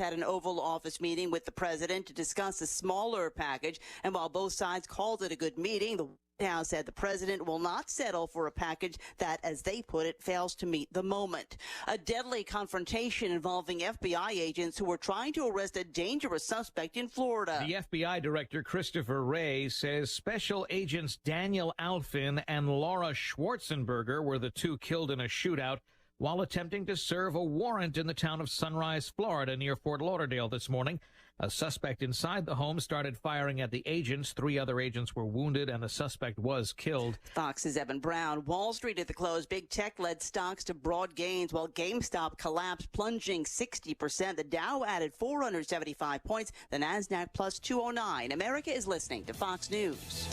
had an Oval Office meeting with the president to discuss a smaller package. And while both sides called it a good meeting, the White House said the president will not settle for a package that, as they put it, fails to meet the moment. A deadly confrontation involving FBI agents who were trying to arrest a dangerous suspect in Florida. The FBI director, Christopher Wray, says special agents Daniel Alfin and Laura Schwarzenberger were the two killed in a shootout while attempting to serve a warrant in the town of Sunrise, Florida, near Fort Lauderdale this morning. A suspect inside the home started firing at the agents. 3 other agents were wounded, and the suspect was killed. Fox's Evan Brown. Wall Street at the close. Big tech led stocks to broad gains, while GameStop collapsed, plunging 60%. The Dow added 475 points. The Nasdaq plus 209. America is listening to Fox News.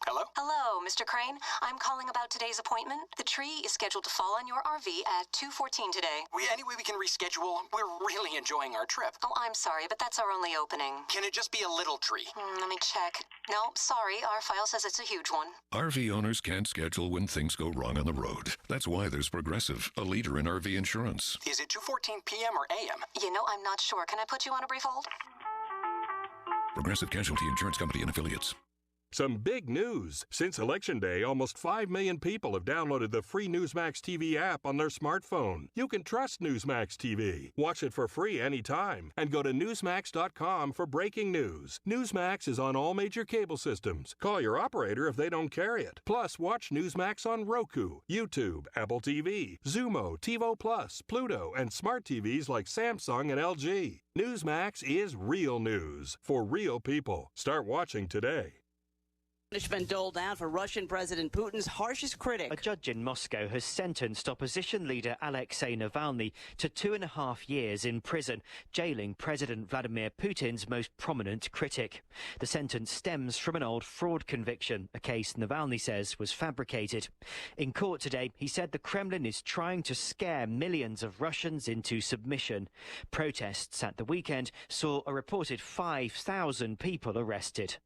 Hello? Hello, Mr. Crane. I'm calling about today's appointment. The tree is scheduled to fall on your RV at 2:14 today. Any way we can reschedule? We're really enjoying our trip. Oh, I'm sorry, but that's our only opening. Can it just be a little tree? Let me check. No, sorry. Our file says it's a huge one. RV owners can't schedule when things go wrong on the road. That's why there's Progressive, a leader in RV insurance. Is it 2:14 p.m. or a.m.? I'm not sure. Can I put you on a brief hold? Progressive Casualty Insurance Company and Affiliates. Some big news. Since Election Day, almost 5 million people have downloaded the free Newsmax TV app on their smartphone. You can trust Newsmax TV. Watch it for free anytime. And go to Newsmax.com for breaking news. Newsmax is on all major cable systems. Call your operator if they don't carry it. Plus, watch Newsmax on Roku, YouTube, Apple TV, Xumo, TiVo Plus, Pluto, and smart TVs like Samsung and LG. Newsmax is real news for real people. Start watching today. Punishment doled out for Russian President Putin's harshest critic. A judge in Moscow has sentenced opposition leader Alexei Navalny to 2.5 years in prison, jailing President Vladimir Putin's most prominent critic. The sentence stems from an old fraud conviction, a case Navalny says was fabricated. In court today, he said the Kremlin is trying to scare millions of Russians into submission. Protests at the weekend saw a reported 5,000 people arrested.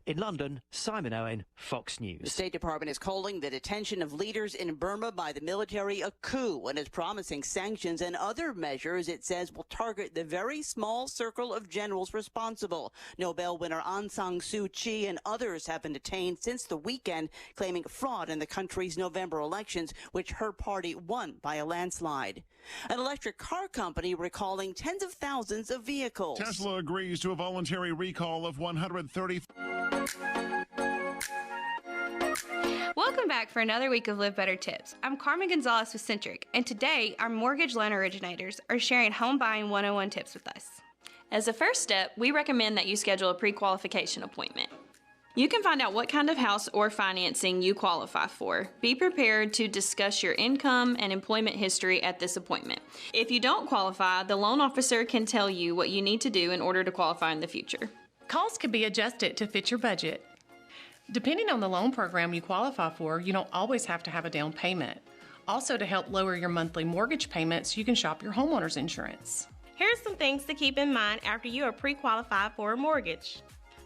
In London, Simon Owen, Fox News. The State Department is calling the detention of leaders in Burma by the military a coup and is promising sanctions and other measures it says will target the very small circle of generals responsible. Nobel winner Aung San Suu Kyi and others have been detained since the weekend, claiming fraud in the country's November elections, which her party won by a landslide. An electric car company recalling tens of thousands of vehicles. Tesla agrees to a voluntary recall of 130. Welcome back for another week of Live Better Tips. I'm Carmen Gonzalez with Centric, and today our mortgage loan originators are sharing home buying 101 tips with us. As a first step, we recommend that you schedule a pre-qualification appointment. You can find out what kind of house or financing you qualify for. Be prepared to discuss your income and employment history at this appointment. If you don't qualify, the loan officer can tell you what you need to do in order to qualify in the future. Costs can be adjusted to fit your budget. Depending on the loan program you qualify for, you don't always have to have a down payment. Also, to help lower your monthly mortgage payments, you can shop your homeowner's insurance. Here's some things to keep in mind after you are pre-qualified for a mortgage.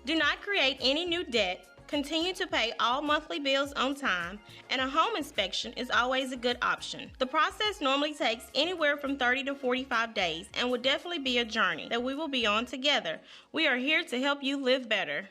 Do not create any new debt, continue to pay all monthly bills on time, and a home inspection is always a good option. The process normally takes anywhere from 30 to 45 days and will definitely be a journey that we will be on together. We are here to help you live better.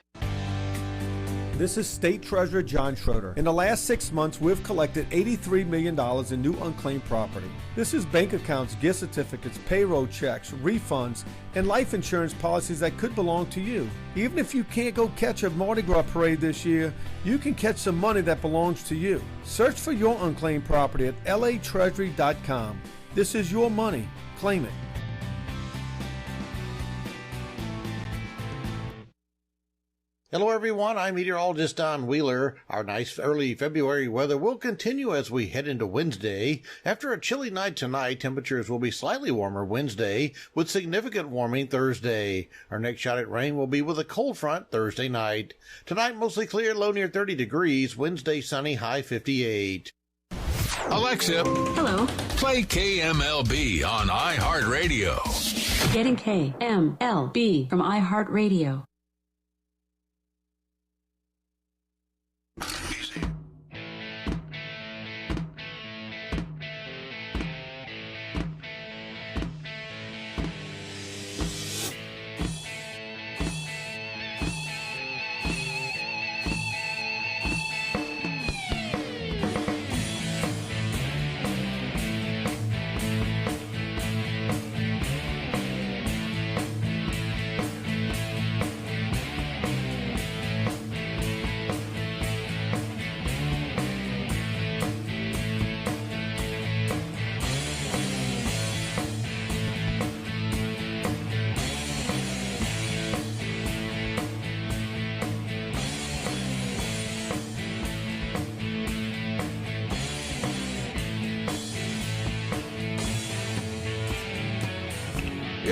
This is State Treasurer John Schroeder. In the last 6 months, we've collected $83 million in new unclaimed property. This is bank accounts, gift certificates, payroll checks, refunds, and life insurance policies that could belong to you. Even if you can't go catch a Mardi Gras parade this year, you can catch some money that belongs to you. Search for your unclaimed property at latreasury.com. This is your money. Claim it. Hello everyone, I'm meteorologist Don Wheeler. Our nice early February weather will continue as we head into Wednesday. After a chilly night tonight, temperatures will be slightly warmer Wednesday with significant warming Thursday. Our next shot at rain will be with a cold front Thursday night. Tonight mostly clear, low near 30 degrees. Wednesday sunny, high 58. Alexa. Hello. Play KMLB on iHeartRadio. Getting KMLB from iHeartRadio.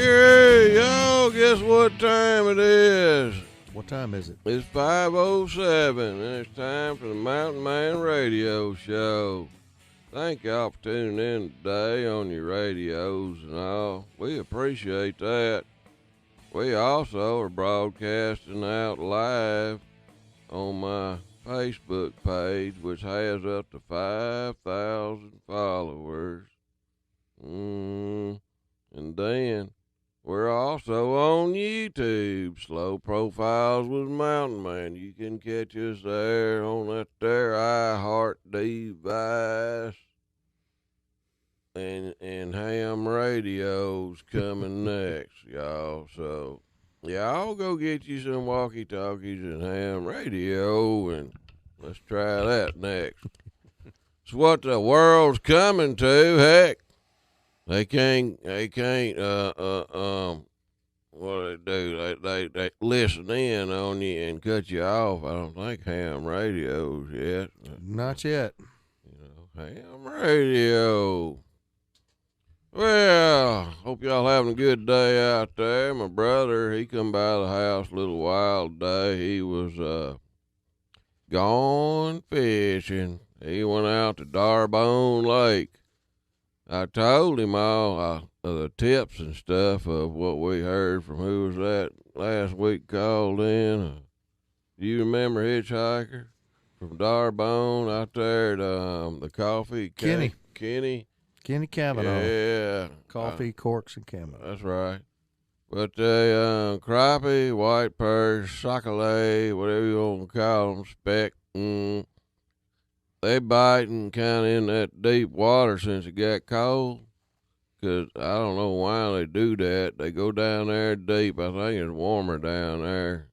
Hey, y'all, guess what time it is? What time is it? It's 5:07, and it's time for the Mountain Man Radio Show. Thank y'all for tuning in today on your radios and all. We appreciate that. We also are broadcasting out live on my Facebook page, which has up to 5,000 followers. And then we're also on YouTube, Slow Profiles with Mountain Man. You can catch us there on that there iHeart device. And Ham Radio's coming next, y'all. So, y'all go get you some walkie-talkies and Ham Radio, and let's try that next. It's what the world's coming to, heck. They can't, what do? They listen in on you and cut you off. I don't think Ham Radio's yet. Not yet. Ham Radio. Well, hope y'all having a good day out there. My brother, he come by the house a little while today. He was, gone fishing. He went out to Darbone Lake. I told him all the tips and stuff of what we heard from who was that last week called in. Do you remember Hitchhiker from Darbone out there at the coffee? Kenny. Kenny Cavanaugh. Yeah. Coffee, corks, and Cavanaugh. That's right. But they, crappie, white perch, sockeye, whatever you want to call them, speck, they biting kind of in that deep water since it got cold. 'Cause I don't know why they do that. They go down there deep. I think it's warmer down there.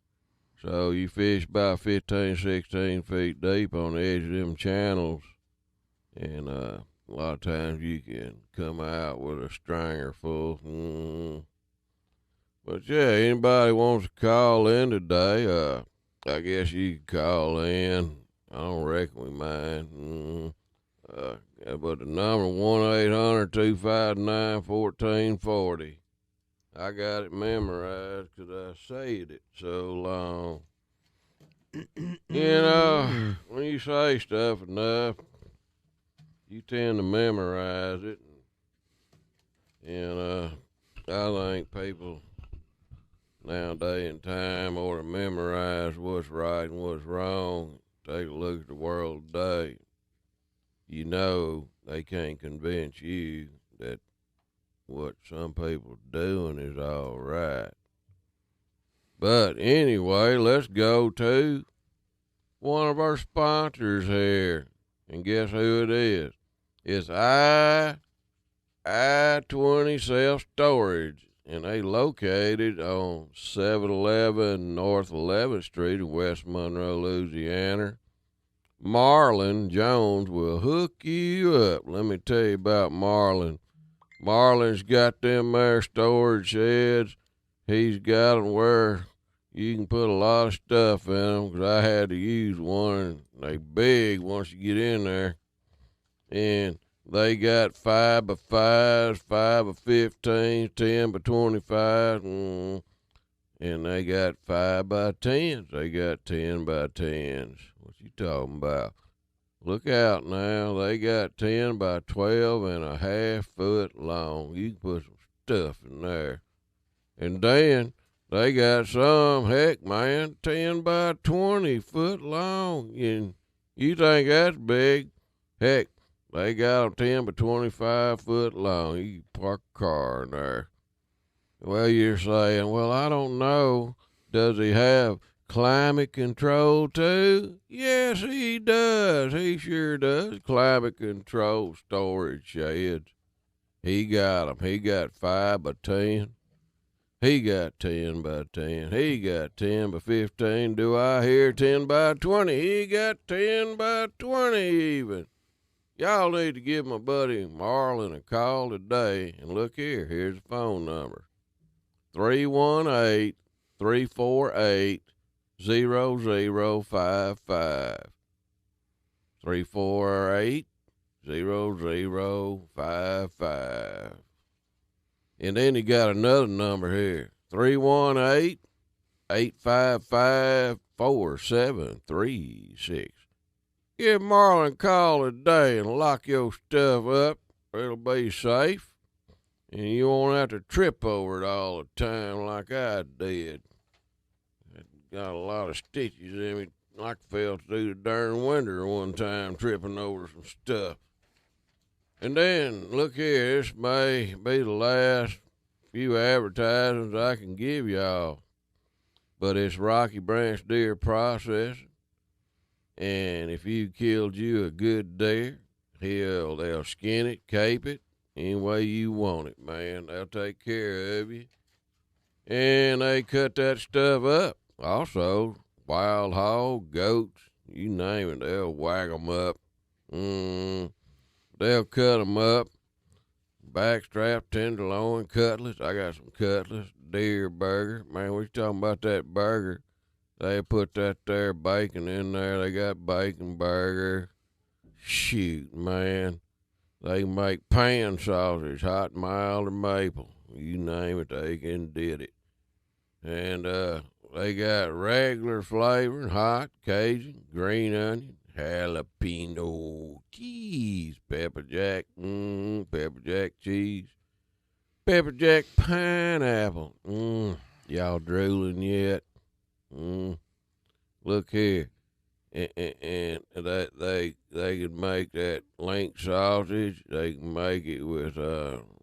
So you fish about 15, 16 feet deep on the edge of them channels. And a lot of times you can come out with a stringer full. But yeah, anybody wants to call in today, I guess you can call in. I don't reckon we mind. But the number 1-800-259-1440. I got it memorized 'cause I said it so long. When you say stuff enough, you tend to memorize it. And I think people nowadays in time ought to memorize what's right and what's wrong. Take a look at the world today. You know they can't convince you that what some people are doing is all right. But anyway, let's go to one of our sponsors here. And guess who it is? It's I-20 Self-Storage. And they located on 711 North 11th Street in West Monroe, Louisiana. Marlon Jones will hook you up. Let me tell you about Marlon. Marlon's got them there storage sheds. He's got them where you can put a lot of stuff in them, 'cause I had to use one. They big once you get in there. And they got 5x5s, 5x15s, 10x25s, and they got 5x10s. They got 10x10s. What you talking about? Look out now. They got 10x12.5 foot long. You can put some stuff in there. And then they got some, heck, man, 10x20 foot long. And you think that's big? Heck, they got them 10x25 foot long. You can park a car in there. Well, you're saying, well, I don't know. Does he have climate control too? Yes, he does. He sure does. Climate control storage sheds. He got them. He got 5x10. He got 10x10. He got 10x15. Do I hear 10x20? He got 10x20 even. Y'all need to give my buddy Marlon a call today. And look here, here's the phone number. 318-348-0055. 348-0055. And then he got another number here, 318-855-4736. Give Marlon a call today and lock your stuff up. It'll be safe. And you won't have to trip over it all the time like I did. Got a lot of stitches in me. I fell through the darn window one time tripping over some stuff. And then, look here, this may be the last few advertisements I can give y'all. But it's Rocky Branch Deer Processing. And if you killed you a good deer, they'll skin it, cape it, any way you want it, man. They'll take care of you. And they cut that stuff up. Also, wild hog, goats, you name it, they'll whack 'em up. They'll cut 'em up. Backstrap, tenderloin, cutlets. I got some cutlets, deer burger. Man, we talking about that burger. They put that there bacon in there. They got bacon burger. Shoot, man. They make pan sausage, hot, mild, or maple. You name it, they can did it. And they got regular flavor, hot, Cajun, green onion, jalapeno, cheese, pepper jack cheese, pepper jack pineapple. Y'all drooling yet? Look here. And they can make that link sausage. They can make it with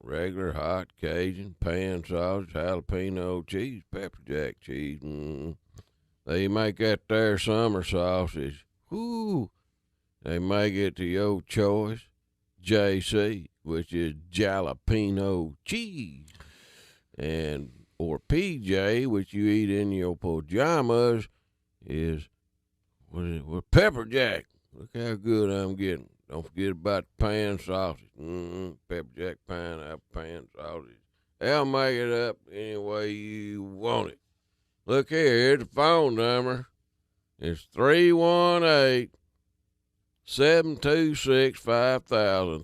regular hot Cajun, pan sausage, jalapeno cheese, pepper jack cheese. They make that there summer sausage. Whoo! They make it to your choice, JC, which is jalapeno cheese, and or PJ, which you eat in your pajamas, is with pepper jack. Look how good I'm getting. Don't forget about the pan sausage. Pepper jack, pineapple, pan sausage. They'll make it up any way you want it. Look here, here's the phone number. It's 318-726-5000.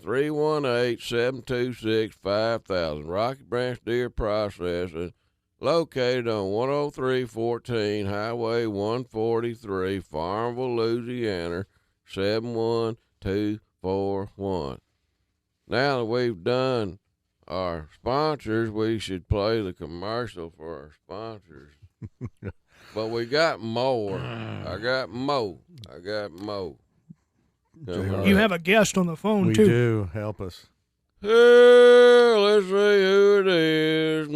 318-726-5000. Rocky Branch Deer Processing. Located on 10314 Highway 143, Farmville, Louisiana, 71241. Now that we've done our sponsors, we should play the commercial for our sponsors. But we got more. I got more. You have a guest on the phone, we too. We do. Help us. Let's see who it is.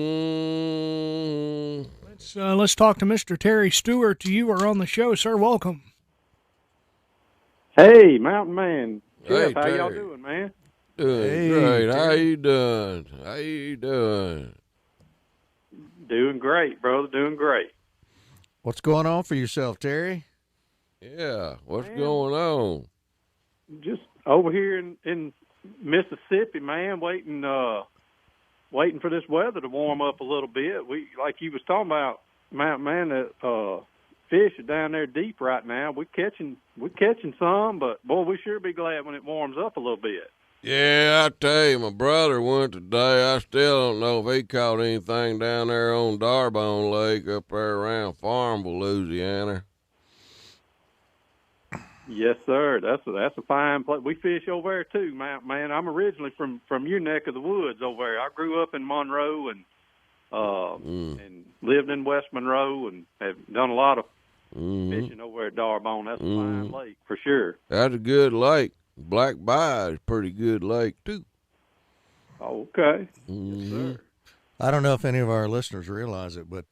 Let's talk to Mr. Terry Stewart. You are on the show, sir. Welcome. Hey, Mountain Man. Hey, Jeff, how y'all Terry. doing, man? Doing great. How you doing? Doing great, brother. Doing great. What's going on for yourself, Terry? Yeah, what's going on? Just over here in Mississippi, man, waiting for this weather to warm up a little bit. We, like you was talking about, Mountain Man, that fish are down there deep right now. We're catching some, but boy, we sure be glad when it warms up a little bit. Yeah, I tell you, my brother went today. I still don't know if he caught anything down there on Darbone Lake up there around Farmville, Louisiana. Yes, sir. That's a fine place. We fish over there too, man. I'm originally from your neck of the woods over there. I grew up in Monroe and lived in West Monroe and have done a lot of fishing over there at Darbone. That's a fine lake for sure. That's a good lake. Black Bay is a pretty good lake too. Okay. Yes, sir. I don't know if any of our listeners realize it, but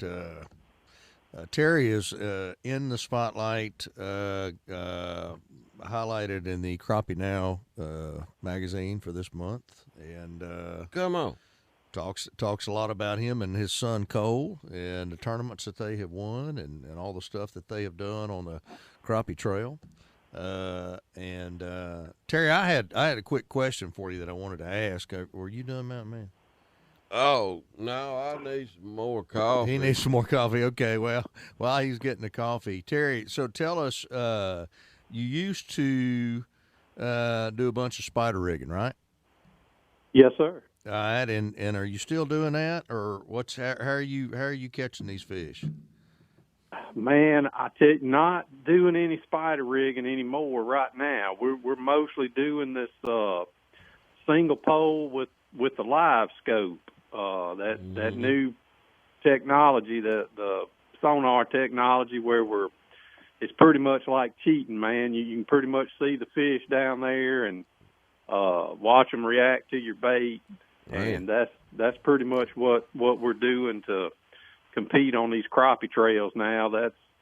Terry is in the spotlight, highlighted in the Crappie Now magazine for this month, and come on, talks a lot about him and his son Cole and the tournaments that they have won and all the stuff that they have done on the Crappie Trail. And Terry, I had a quick question for you that I wanted to ask. Were you done, Mountain Man? Oh, no, I need some more coffee. He needs some more coffee. Okay, well, while he's getting the coffee, Terry, so tell us, you used to do a bunch of spider rigging, right? Yes, sir. All right, and are you still doing that, or how are you catching these fish? Man, I tell you, not doing any spider rigging anymore right now. We're mostly doing this single pole with the live scope. That new technology, the sonar technology, where it's pretty much like cheating, man. You can pretty much see the fish down there and watch them react to your bait, and that's pretty much what we're doing to compete on these crappie trails now.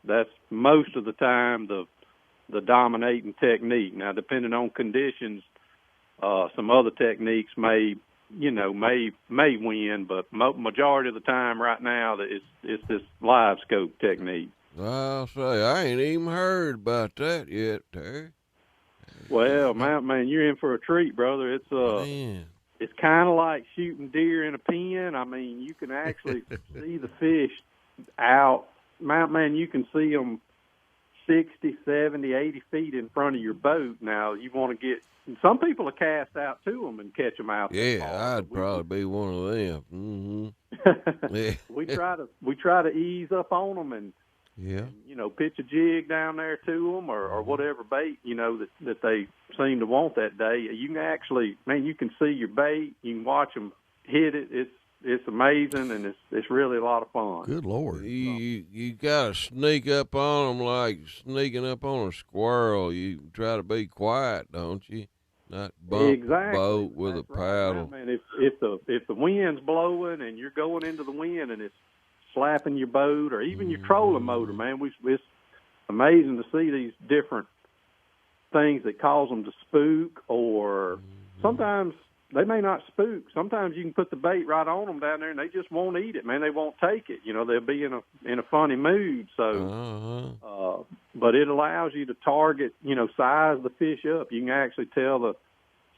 That's most of the time the dominating technique. Now, depending on conditions, some other techniques may win, but majority of the time right now it's this live scope technique. I'll say I ain't even heard about that yet, Terry. Well, man, you're in for a treat, brother. It's kind of like shooting deer in a pen. I mean, you can actually see the fish out. Man, you can see them 60, 70, 80 feet in front of your boat. Now, you want to get – some people are cast out to them and catch them out. Yeah, I'd probably be one of them. Mm-hmm. Yeah. We try to ease up on them and pitch a jig down there to them or whatever bait, that they seem to want that day. You can actually, man, you can see your bait. You can watch them hit it. It's amazing, and it's really a lot of fun. Good Lord. You got to sneak up on them like sneaking up on a squirrel. You try to be quiet, don't you? Not bump the boat with a paddle. Right, man. If the wind's blowing and you're going into the wind and it's slapping your boat or even your trolling motor, man, it's amazing to see these different things that cause them to spook, or sometimes they may not spook. Sometimes you can put the bait right on them down there and they just won't eat it, man. They won't take it. They'll be in a funny mood. So, but it allows you to target, size the fish up. You can actually tell the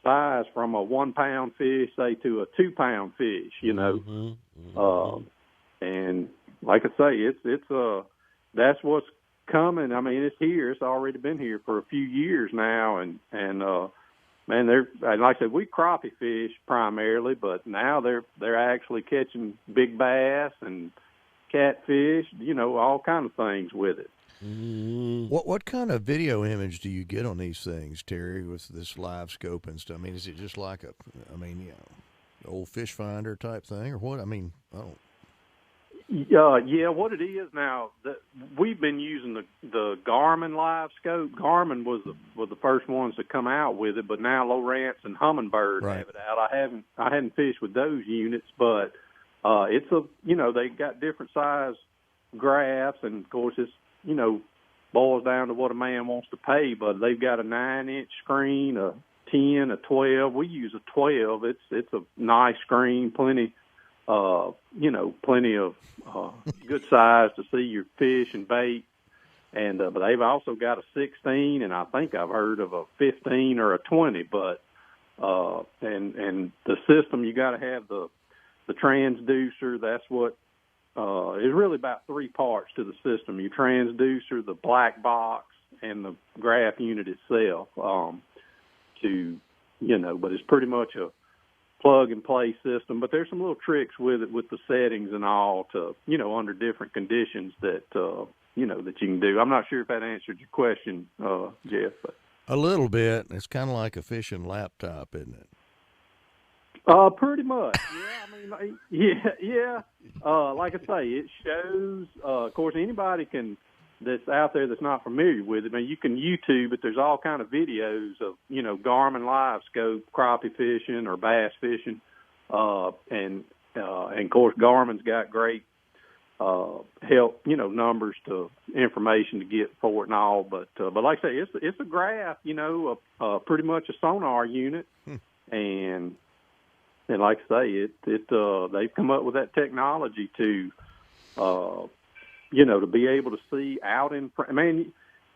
size from a 1 pound fish, say, to a 2 pound fish, and like I say, it's that's what's coming. I mean, it's here. It's already been here for a few years now, and man, like I said, we crappie fish primarily, but now they're actually catching big bass and catfish, all kind of things with it. What kind of video image do you get on these things, Terry, with this live scope and stuff? I mean, is it just like old fish finder type thing, or what? I mean, yeah, what it is now, we've been using the Garmin live scope. Garmin was the first ones to come out with it, but now Lowrance and Humminbird have it out. I hadn't fished with those units, but it's they got different size graphs, and of course it's boils down to what a man wants to pay. But they've got a 9-inch screen, a 10, a 12. We use a 12. It's a nice screen, plenty of good size to see your fish and bait. And but they've also got a 16, and I think I've heard of a 15 or a 20. But and the system, you got to have the transducer. That's what is really about 3 parts to the system: your transducer, the black box, and the graph unit itself. But it's pretty much a plug-and-play system, but there's some little tricks with it, with the settings and all, to under different conditions that that you can do. I'm not sure if that answered your question, Jeff. But. A little bit. It's kind of like a fishing laptop, isn't it? Pretty much. Yeah, I mean, yeah. Like I say, it shows. Of course, anybody that's out there that's not familiar with it. I mean, you can YouTube it. There's all kind of videos of Garmin live scope crappie fishing or bass fishing, and of course Garmin's got great help, numbers to information to get for it and all. But like I say, it's a graph, pretty much a sonar unit, and like I say, they've come up with that technology to. To be able to see out in front. I mean,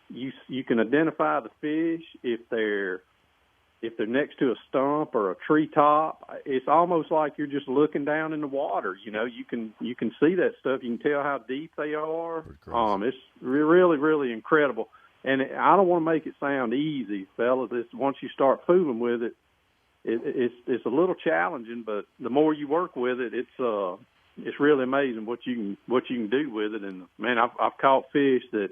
you can identify the fish if they're next to a stump or a treetop. It's almost like you're just looking down in the water. You can see that stuff. You can tell how deep they are. It's really, really incredible. And I don't want to make it sound easy, fellas. Once you start fooling with it, it's a little challenging, but the more you work with it, it's really amazing what you can do with it. And man, I've caught fish that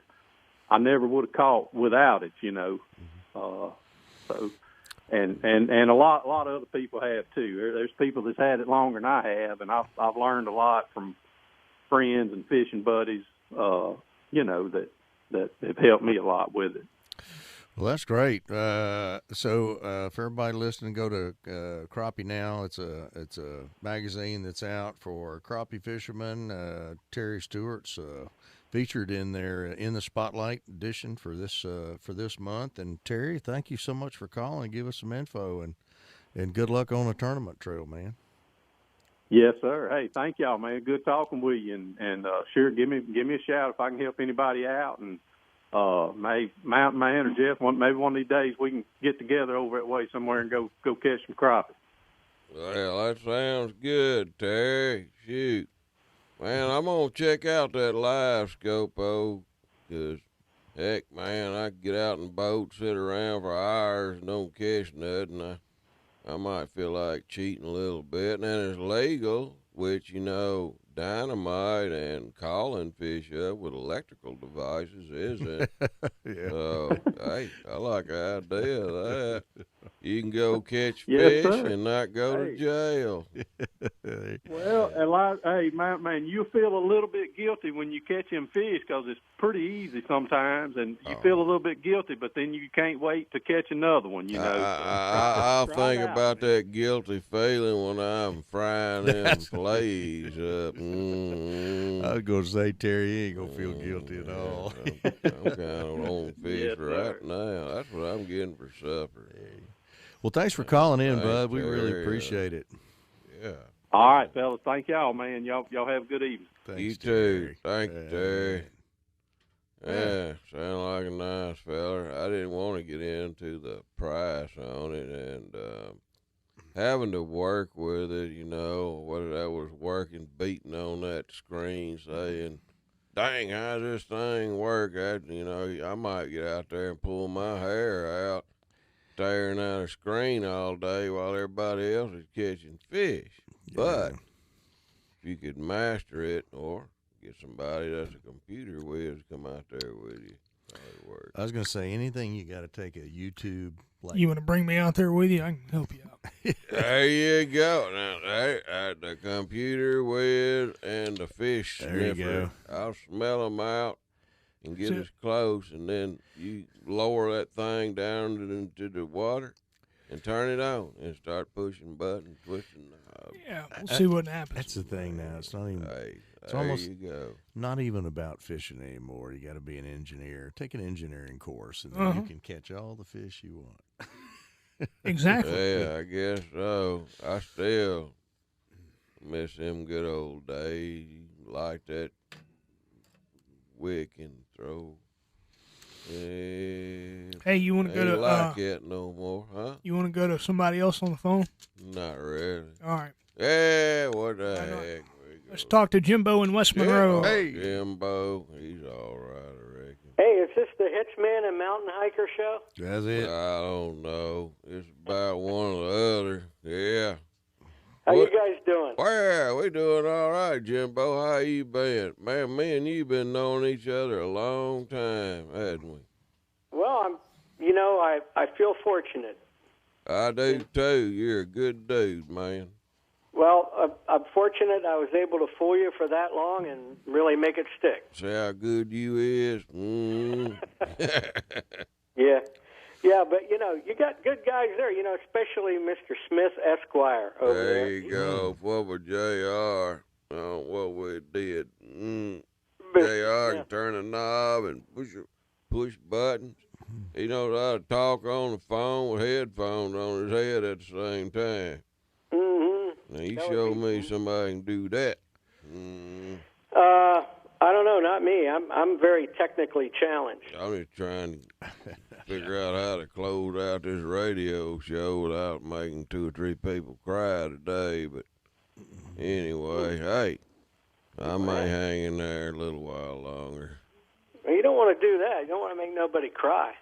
I never would have caught without it, you know. So, and a lot of other people have too. There's people that's had it longer than I have, and I've learned a lot from friends and fishing buddies, you know, that have helped me a lot with it. Well, that's great. So for everybody listening, go to Crappie Now. It's a magazine that's out for crappie fishermen. Terry Stewart's featured in there in the Spotlight edition for this month. And Terry, thank you so much for calling and give us some info, and good luck on the tournament trail, man. Yes, sir. Hey, thank y'all, man. Good talking with you, and sure, give me a shout if I can help anybody out. And maybe Mountain Man or Jeff, maybe one of these days we can get together over that way somewhere and go catch some crappie. Well, that sounds good, Terry. Shoot. Man, I'm going to check out that live scope, because, heck, man, I could get out in the boat, sit around for hours and don't catch nothing. I might feel like cheating a little bit. And then it's legal, which, you know, dynamite and calling fish up with electrical devices isn't. Yeah. So, hey, I like the idea of that. You can go catch Yes, fish sir. and not go to jail. Well, hey, man, you feel a little bit guilty when you catch them fish because it's pretty easy sometimes, and you feel a little bit guilty, but then you can't wait to catch another one, you know. I'll think about that guilty feeling when I'm frying them fillets up. I was going to say, Terry, you ain't going to feel guilty at all. I'm kind of on fish Yes, right now. That's what I'm getting for supper. Well, thanks for calling in, Thanks, bud. We Terry. really appreciate it. Yeah. All right, fellas. Thank y'all, man. Y'all have a good evening. Thanks, You Terry. too. Thank you, Terry. Yeah, sound like a nice feller. I didn't want to get into the price on it, and having to work with it, you know, whether that was working, beating on that screen, saying, dang, how's this thing work? I might get out there and pull my hair out, staring at a screen all day while everybody else is catching fish. Yeah. But if you could master it or get somebody that's a computer whiz to come out there with you, that would work. I was going to say, anything you got to take a YouTube. You want to bring me out there with you? I can help you out. There you go. Now, the computer whiz and the fish there sniffer. You go. I'll smell them out and get as close, and then you lower that thing down into the water and turn it on and start pushing buttons, twisting knobs. Yeah, we'll see what happens. That's the thing now. It's not even. Hey, it's there almost you go. Not even about fishing anymore. You got to be an engineer. Take an engineering course, and then you can catch all the fish you want. Exactly. Yeah, I guess so. I still miss them good old days. Like that wick and throw. Yeah. Hey, you want to go to like it no more, huh? You want to go to somebody else on the phone? Not really. All right. Yeah, what the heck? Let's talk to Jimbo in West Monroe. Hey, Jimbo, he's all right, I reckon. Hey, is this the Hitchman and Mountain Hiker show? That's it. I don't know. It's about one or the other. Yeah. How you guys doing? Well, we doing all right, Jimbo. How you been? Man, me and you been knowing each other a long time, hadn't we? Well, I feel fortunate. I do, too. You're a good dude, man. Well, I'm fortunate I was able to fool you for that long and really make it stick. See how good you is? Yeah. Yeah, but, you got good guys there, especially Mr. Smith Esquire over there. There you go. What with JR? What we did. JR can turn a knob and push buttons. He knows how to talk on the phone with headphones on his head at the same time. Now, you show me somebody can do that. I don't know, not me. I'm very technically challenged. I'm just trying to figure out how to close out this radio show without making 2 or 3 people cry today. But anyway, hey, I may hang in there a little while longer. You don't want to do that. You don't want to make nobody cry.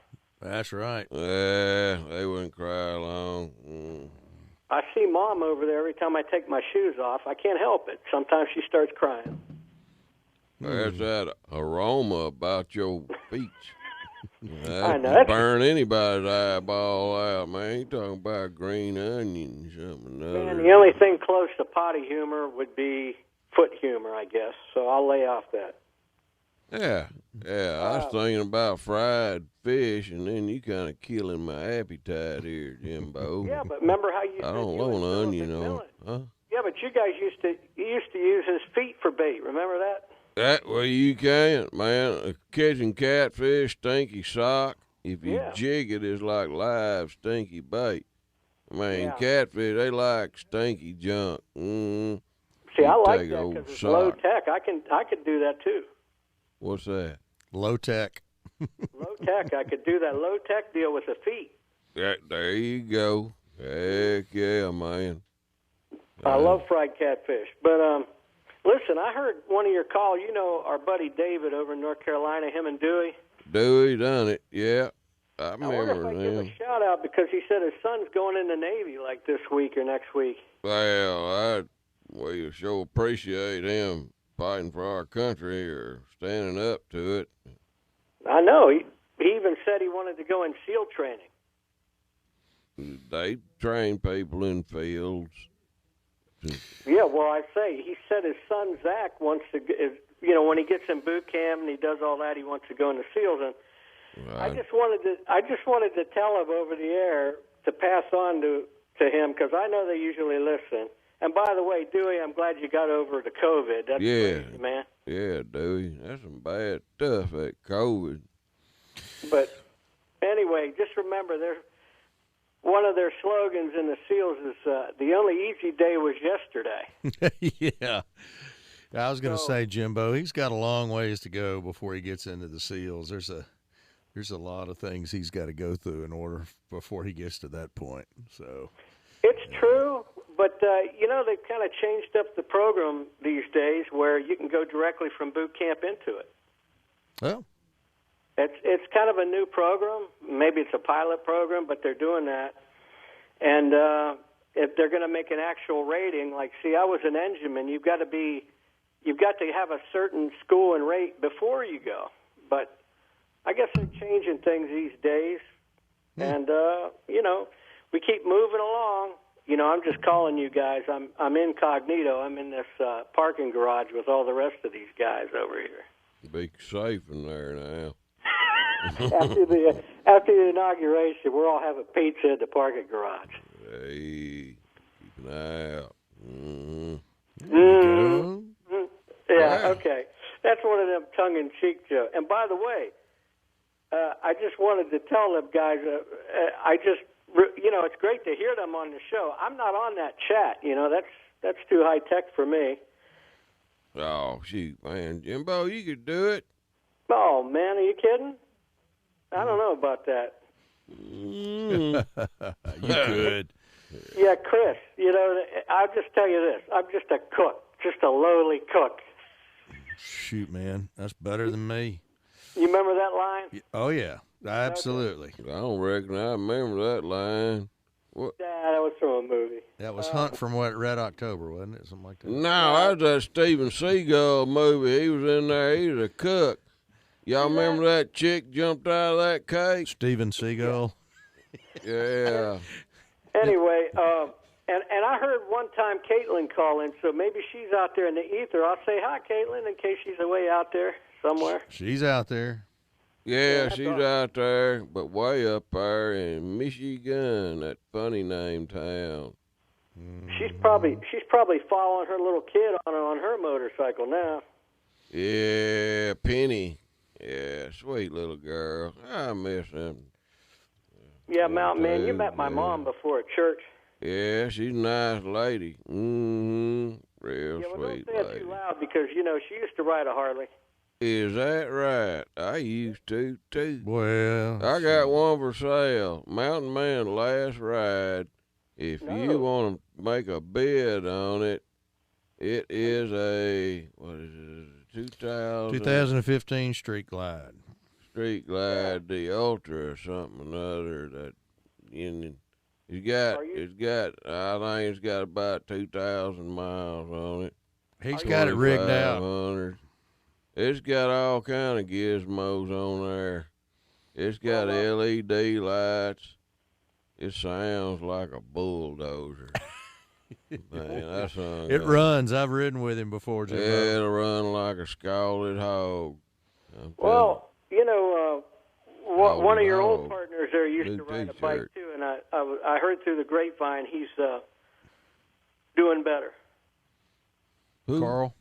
That's right. Yeah, they wouldn't cry long. I see Mom over there every time I take my shoes off. I can't help it. Sometimes she starts crying. There's that aroma about your feet. I know. That burn anybody's eyeball out, man. You talking about green onion, something other. And the only thing close to potty humor would be foot humor, I guess. So I'll lay off that. Yeah. I was thinking about fried fish, and then you kind of killing my appetite here, Jimbo. Yeah, but remember how you I said don't you and want Philip onion on McMillan? it. Huh? Yeah, but you guys used to use his feet for bait. Remember that? That way you can't, man. Catching catfish, stinky sock. If you jig it, it's like live stinky bait. Man, catfish, they like stinky junk. See, I like that because it's low tech. I could do that too. What's that? Low tech. Low tech. I could do that low tech deal with the feet. Yeah, there you go. Heck yeah, man. I love fried catfish. But listen, I heard one of your calls. You know our buddy David over in North Carolina, him and Dewey. Dewey done it, yeah. I I wonder remember if I give them. a shout out because he said his son's going in the Navy like this week or next week. Well, we sure appreciate him fighting for our country or standing up to it. I know. He even said he wanted to go in SEAL training. They train people in fields. Yeah, well, I say he said his son Zach wants to. When he gets in boot camp and he does all that, he wants to go into SEALs. And Right. I just wanted to tell him over the air to pass on to him because I know they usually listen. And by the way, Dewey, I'm glad you got over the COVID. That's crazy, man. Yeah, Dewey. That's some bad stuff, that COVID. But anyway, just remember, one of their slogans in the SEALs is the only easy day was yesterday. Yeah. I was going to say, Jimbo, he's got a long ways to go before he gets into the SEALs. There's a lot of things he's got to go through in order before he gets to that point. So it's true, but they've kind of changed up the program these days where you can go directly from boot camp into it. Well, it's kind of a new program. Maybe it's a pilot program, but they're doing that. And if they're going to make an actual rating, like, see, I was an engineman. You've got to have a certain school and rate before you go. But I guess they're changing things these days. And, we keep moving along. I'm just calling you guys. I'm incognito. I'm in this parking garage with all the rest of these guys over here. Be safe in there now. After the inauguration, we're all having pizza at the parking garage. Hey, keep an eye out. Yeah, okay. That's one of them tongue-in-cheek jokes. And by the way, I just wanted to tell them guys, it's great to hear them on the show. I'm not on that chat. That's too high-tech for me. Oh, shoot, man. Jimbo, you could do it. Oh, man, are you kidding? I don't know about that. You could. Yeah, Chris, I'll just tell you this. I'm just a cook, just a lowly cook. Shoot, man, that's better than me. You remember that line? Oh, yeah, absolutely. I don't reckon I remember that line. What? Yeah, that was from a movie. That was Hunt from Red October, wasn't it? Something like that. No, that was that Steven Seagal movie. He was in there. He was a cook. Y'all remember that chick jumped out of that cake? Steven Seagal. Yeah. Anyway, and I heard one time Caitlin call in, so maybe she's out there in the ether. I'll say hi, Caitlin, in case she's away out there somewhere. She's out there. Yeah, she's out there, but way up there in Michigan, that funny name town. She's probably following her little kid on her motorcycle now. Yeah, Penny. Yeah, sweet little girl. I miss him. Yeah, Mountain Man, you met my mom before at church. Yeah, she's a nice lady. Real Yeah, well, sweet don't say it lady. too loud because, she used to ride a Harley. Is that right? I used to, too. Well, I got one for sale. Mountain Man Last Ride. If you want to make a bid on it, it is a, 2015 Street Glide. Street Glide, the Ultra or something or other. I think it's got about 2,000 miles on it. He's got it rigged out. 2,500. It's got all kind of gizmos on there. It's got LED lights. It sounds like a bulldozer. Man, that's it runs. I've ridden with him before, Jim. Yeah, it'll run like a scalded hog. Well, one of your old partners there used to ride a bike too, and I heard through the grapevine he's doing better. Who? Carl?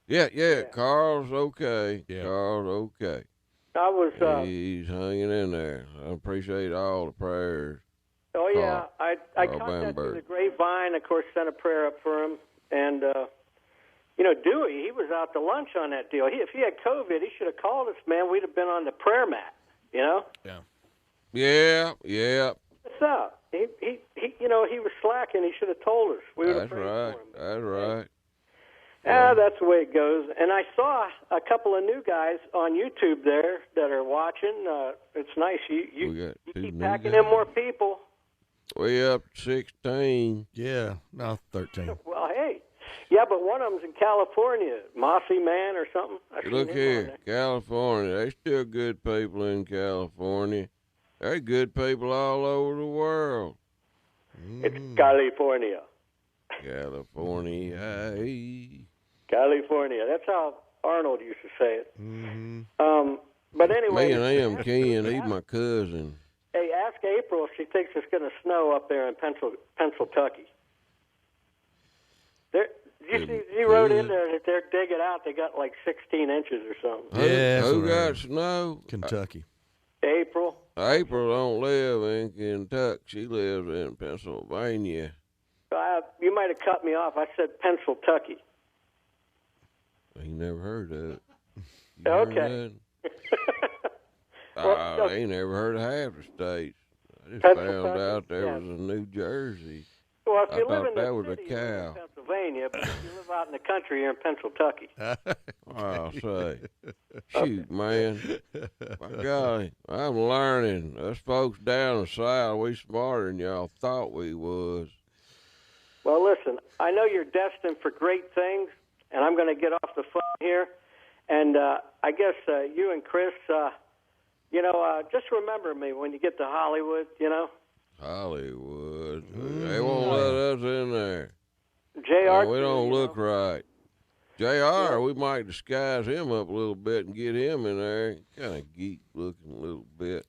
Yeah, Carl's okay. Yeah. Carl's okay. I was. He's hanging in there. I appreciate all the prayers. Oh yeah, I contacted the grapevine. Of course, sent a prayer up for him, and Dewey, he was out to lunch on that deal. If he had COVID, he should have called us, man. We'd have been on the prayer mat. Yeah. What's up? He was slacking. He should have told us. We would have prayed for him. That's right. That's the way it goes. And I saw a couple of new guys on YouTube there that are watching. It's nice. You keep packing in more people. We up 16. Yeah, no, 13. Well, hey. Yeah, but one of them's in California, Mossy Man or something. Look here, California. There's still good people in California. There's good people all over the world. It's California. California. California. That's how Arnold used to say it. But anyway. Me and Ken, he's my cousin. Hey, ask April if she thinks it's going to snow up there in Pennsylvania. He wrote in there that they're digging out. They got like 16 inches or something. Yeah, who got snow? Kentucky. April don't live in Kentucky. She lives in Pennsylvania. You might have cut me off. I said Pennsylvania. He never heard of it. Okay. I ain't never heard of half the states. I just found out there was a New Jersey. Well, if you I live in thought that the was city, a cow. you're in Pennsylvania, but if you live out in the country, you're in Pennsylvania. I'll say. Shoot, man. My golly, I'm learning. Us folks down the south, we smarter than y'all thought we was. Well, listen, I know you're destined for great things, and I'm going to get off the phone here. And I guess you and Chris, just remember me when you get to Hollywood, Hollywood. They won't let us in there. JR, we don't look right. JR, we might disguise him up a little bit and get him in there. Kind of geek looking a little bit.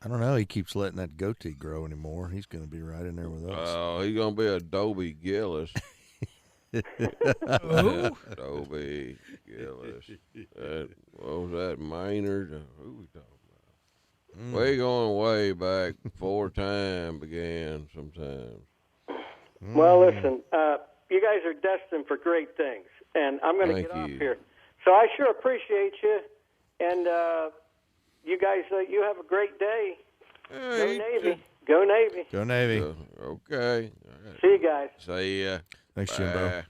I don't know. He keeps letting that goatee grow anymore. He's going to be right in there with us. Oh, he's going to be a Dobie Gillis. Dobie Gillis. What was that, Maynard? Who we talking about? We going way back before time began sometimes. Well, listen, you guys are destined for great things, and I'm going to get off here. So I sure appreciate you, and you guys, you have a great day. Hey, Go Navy. Go Navy. Go Navy. Okay. See you guys. See ya. Thanks, Bye. Jimbo.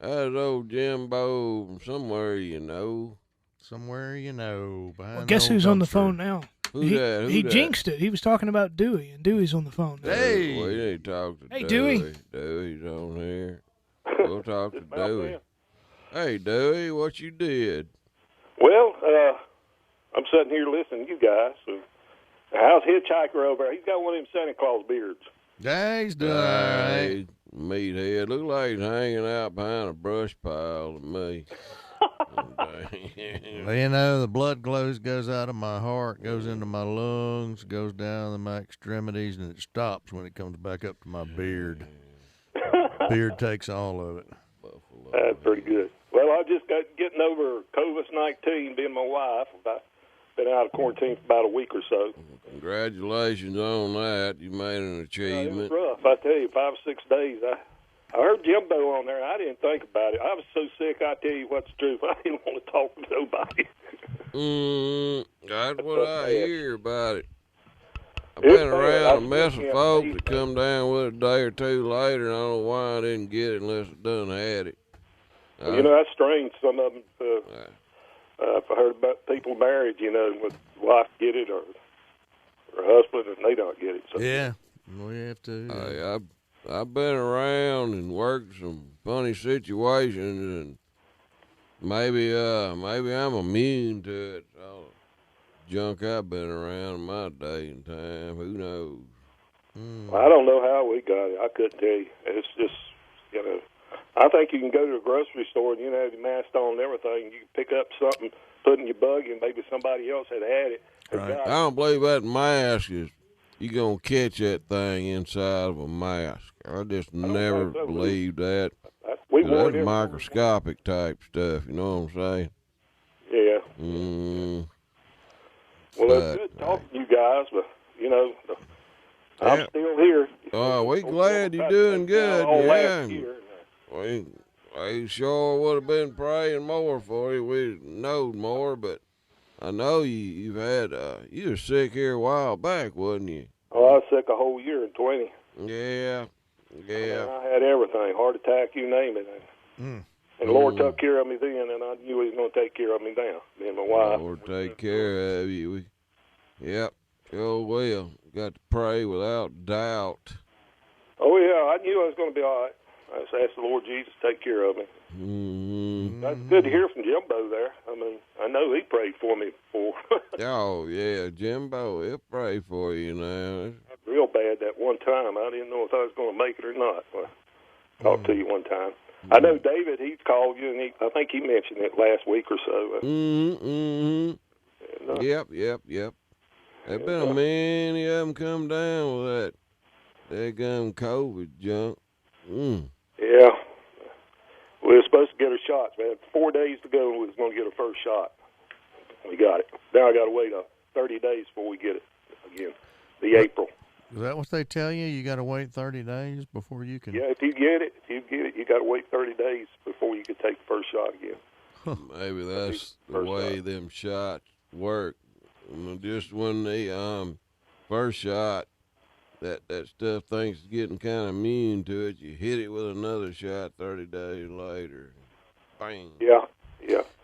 That's old Jimbo from somewhere Somewhere Well, guess who's on the phone now? Who that? He jinxed it. He was talking about Dewey, and Dewey's on the phone now. Hey! We need to talk to Hey, Dewey. Dewey's on here. We'll talk to Dewey. Hey, Dewey, what you did? Well, I'm sitting here listening to you guys. So how's Hitchhiker over there? He's got one of them Santa Claus beards. Yeah, he's doing all right. Meathead. Look like he's hanging out behind a brush pile to me. Well, the blood goes out of my heart, goes into my lungs, goes down to my extremities, and it stops when it comes back up to my beard. Beard takes all of it. That's pretty good. Well, I just got getting over COVID-19, being my wife. I've been out of quarantine for about a week or so. Congratulations on that. You made an achievement. It was rough, I tell you, 5 or 6 days. I heard Jimbo on there. I didn't think about it. I was so sick, I tell you what's the truth. I didn't want to talk to nobody. That's what I hear about it. I've been around a mess of folks that come down with it a day or two later, and I don't know why I didn't get it unless I done had it. That's strange. Some of them, I've heard about people married, with wife get it or husband, and they don't get it. So. Yeah. We have to. Hey, I've been around and worked some funny situations, and maybe I'm immune to it. All the junk I've been around in my day and time. Who knows? I don't know how we got it. I couldn't tell you. It's just, I think you can go to a grocery store and have your mask on and everything. You can pick up something, put in your buggy, and maybe somebody else had it. Right. I don't believe that mask is. You gonna catch that thing inside of a mask. I just never believed that. That's microscopic type stuff, you know what I'm saying? Yeah. Well, it's good talking to you guys, but, I'm still here. We glad you're doing good. Yeah. We sure would have been praying more for you. We knowed more, but I know you were sick here a while back, wasn't you? Oh, I was sick a whole year in 20. Yeah. I had everything, heart attack, you name it. And the Lord took care of me then, and I knew He was going to take care of me now. Me and my wife. Lord take care of you. Yep, sure will. Got to pray without doubt. Oh, yeah, I knew I was going to be all right. I just asked the Lord Jesus to take care of me. That's good to hear from Jimbo there. I mean, I know he prayed for me before. Oh, yeah, Jimbo, he'll pray for you now. Real bad that one time. I didn't know if I was going to make it or not. I talked to you one time. I know David, he's called you, and I think he mentioned it last week or so. Yep. There's been many of them come down with that gum COVID junk. Yeah. We were supposed to get our shots, man. 4 days to go, and we was going to get our first shot. We got it. Now I got to wait 30 days before we get it again. April. Is that what they tell you? You got to wait 30 days before you can. Yeah, if you get it, you got to wait 30 days before you can take the first shot again. Maybe that's the way them shots work. Just when the first shot, that stuff thinks it's getting kind of immune to it. You hit it with another shot 30 days later. Bang. Yeah,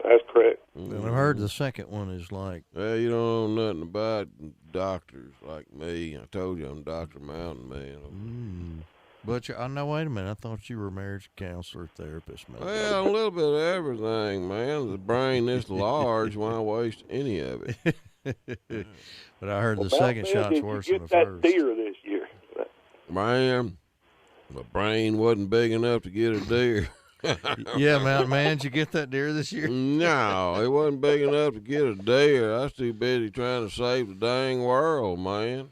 that's correct. And I've heard the second one is like. Well, you don't know nothing about doctors like me. I told you I'm Dr. Mountain Man. But no, wait a minute. I thought you were a marriage counselor, therapist, man. Well, a little bit of everything, man. The brain this large, why waste any of it? But I heard the second shot's worse than the first. That deer this year? Man, my brain wasn't big enough to get a deer. Yeah, Mountain Man, did you get that deer this year? No, it wasn't big enough to get a deer. I was too busy trying to save the dang world, man.